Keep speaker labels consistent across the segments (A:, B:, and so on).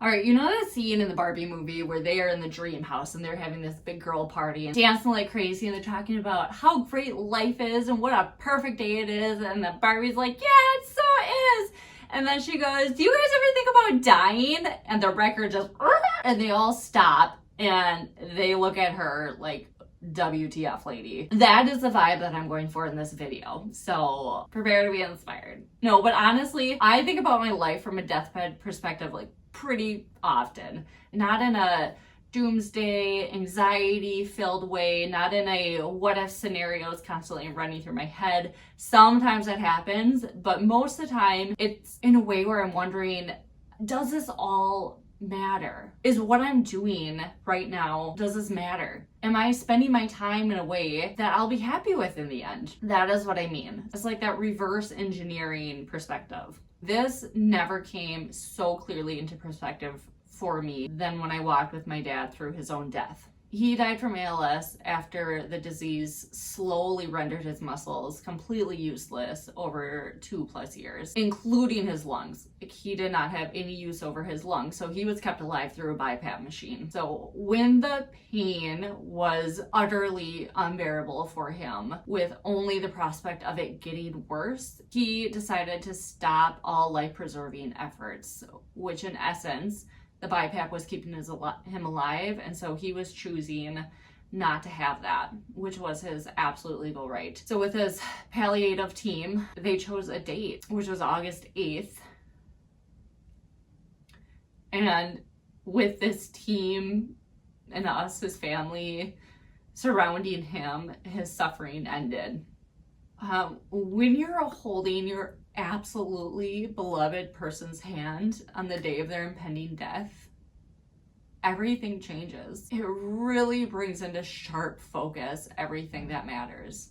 A: All right, you know that scene in the Barbie movie where they are in the dream house and they're having this big girl party and dancing like crazy and they're talking about how great life is and what a perfect day it is, and the Barbie's like, yeah, it so is. And then she goes, do you guys ever think about dying? And the record just, and they all stop and they look at her like, WTF, lady. That is the vibe that I'm going for in this video. So prepare to be inspired. No, but honestly, I think about my life from a deathbed perspective like pretty often. Not in a doomsday, anxiety-filled way, not in a what-if scenarios constantly running through my head. Sometimes that happens, but most of the time it's in a way where I'm wondering, does this all matter? Is what I'm doing right now, does this matter? Am I spending my time in a way that I'll be happy with in the end? That is what I mean. It's like that reverse engineering perspective. This never came so clearly into perspective for me than when I walked with my dad through his own death. He died from ALS after the disease slowly rendered his muscles completely useless over 2+ years, including his lungs. He did not have any use over his lungs, so he was kept alive through a BiPAP machine. So when the pain was utterly unbearable for him, with only the prospect of it getting worse, he decided to stop all life-preserving efforts, which in essence, the BiPAP was keeping him alive, and so he was choosing not to have that, which was his absolute legal right. So with his palliative team, they chose a date, which was August 8th. And with this team and us, his family, surrounding him, his suffering ended. When you're holding your absolutely beloved person's hand on the day of their impending death, everything changes. It really brings into sharp focus everything that matters.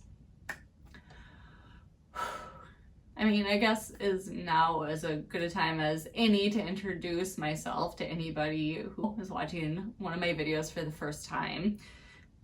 A: I mean, I guess now is as good a time as any to introduce myself to anybody who is watching one of my videos for the first time.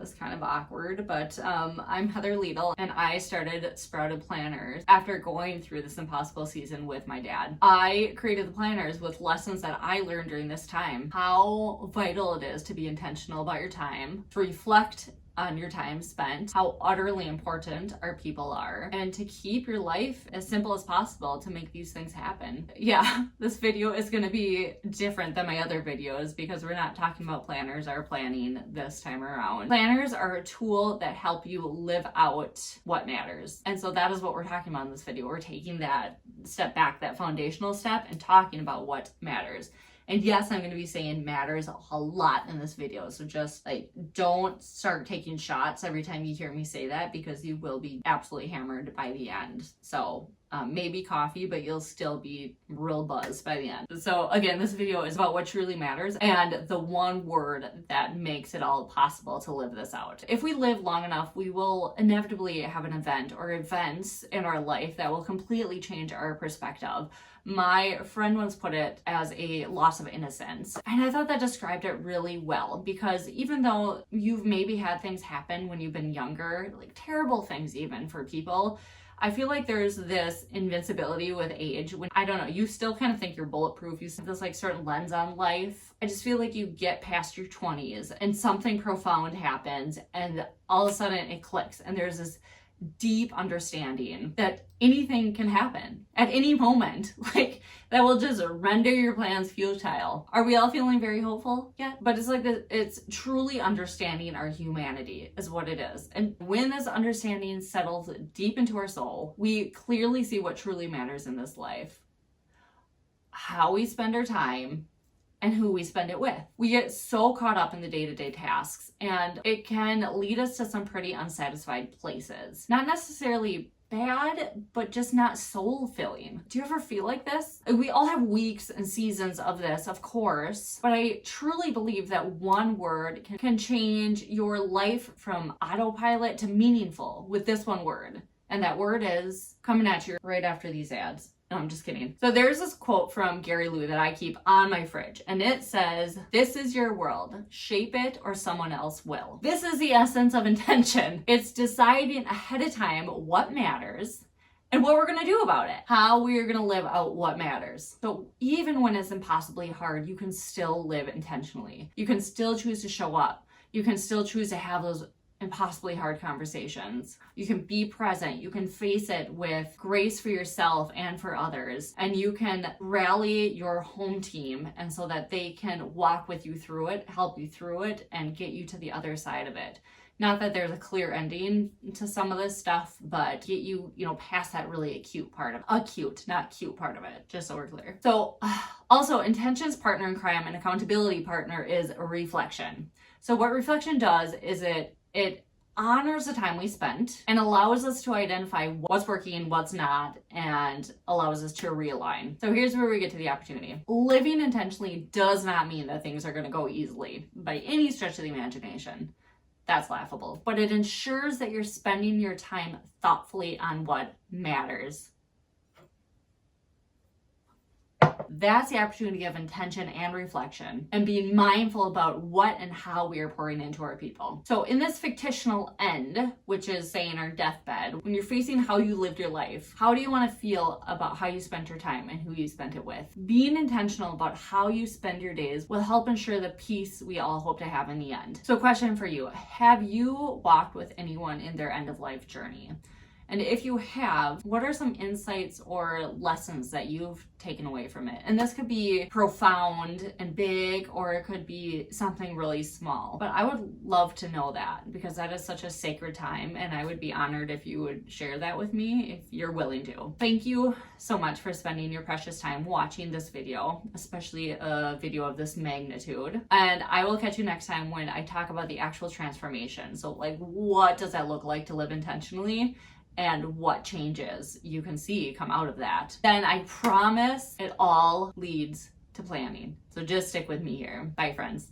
A: Was kind of awkward, but I'm Heather Liedl, and I started Sprouted Planners after going through this impossible season with my dad. I created the planners with lessons that I learned during this time. How vital it is to be intentional about your time, to reflect on your time spent, how utterly important our people are, and to keep your life as simple as possible to make these things happen. Yeah, this video is going to be different than my other videos because we're not talking about planners or planning this time around. Planners are a tool that help you live out what matters. And so that is what we're talking about in this video. We're taking that step back, that foundational step, and talking about what matters. And yes, I'm going to be saying matters a lot in this video. So just like, don't start taking shots every time you hear me say that because you will be absolutely hammered by the end. So maybe coffee, but you'll still be real buzzed by the end. So again, this video is about what truly matters and the one word that makes it all possible to live this out. If we live long enough, we will inevitably have an event or events in our life that will completely change our perspective. My friend once put it as a loss of innocence. And I thought that described it really well because even though you've maybe had things happen when you've been younger, like terrible things even for people, I feel like there's this invincibility with age when, I don't know, you still kind of think you're bulletproof. You have this like certain lens on life. I just feel like you get past your 20s and something profound happens and all of a sudden it clicks and there's this deep understanding that anything can happen at any moment, like that will just render your plans futile. Are we all feeling very hopeful? Yeah, but it's like this, it's truly understanding our humanity is what it is. And when this understanding settles deep into our soul, we clearly see what truly matters in this life, how we spend our time, and who we spend it with. We get so caught up in the day-to-day tasks, and it can lead us to some pretty unsatisfied places. Not necessarily bad, but just not soul-filling. Do you ever feel like this? We all have weeks and seasons of this, of course, but I truly believe that one word can change your life from autopilot to meaningful with this one word. And that word is coming at you right after these ads. No, I'm just kidding. So there's this quote from Gary Lou that I keep on my fridge, and it says, "This is your world. Shape it or someone else will." This is the essence of intention. It's deciding ahead of time what matters and what we're gonna do about it, how we're gonna live out what matters. So even when it's impossibly hard, you can still live intentionally. You can still choose to show up. You can still choose to have those impossibly hard conversations. You can be present. You can face it with grace for yourself and for others. And you can rally your home team, and so that they can walk with you through it, help you through it, and get you to the other side of it. Not that there's a clear ending to some of this stuff, but get you, past that really acute part of it. Acute, not cute part of it, just so we're clear. So also, intentions partner in crime and accountability partner is a reflection. So what reflection does is it honors the time we spent and allows us to identify what's working, what's not, and allows us to realign. So here's where we get to the opportunity. Living intentionally does not mean that things are going to go easily by any stretch of the imagination. That's laughable. But it ensures that you're spending your time thoughtfully on what matters. That's the opportunity of intention and reflection, and being mindful about what and how we are pouring into our people. So in this fictional end, which is saying our deathbed, when you're facing how you lived your life, how do you want to feel about how you spent your time and who you spent it with? Being intentional about how you spend your days will help ensure the peace we all hope to have in the end. So question for you, have you walked with anyone in their end of life journey? And if you have, what are some insights or lessons that you've taken away from it? And this could be profound and big, or it could be something really small. But I would love to know that, because that is such a sacred time, and I would be honored if you would share that with me if you're willing to. Thank you so much for spending your precious time watching this video, especially a video of this magnitude. And I will catch you next time when I talk about the actual transformation. So what does that look like to live intentionally? And what changes you can see come out of that. Then I promise it all leads to planning. So just stick with me here. Bye, friends.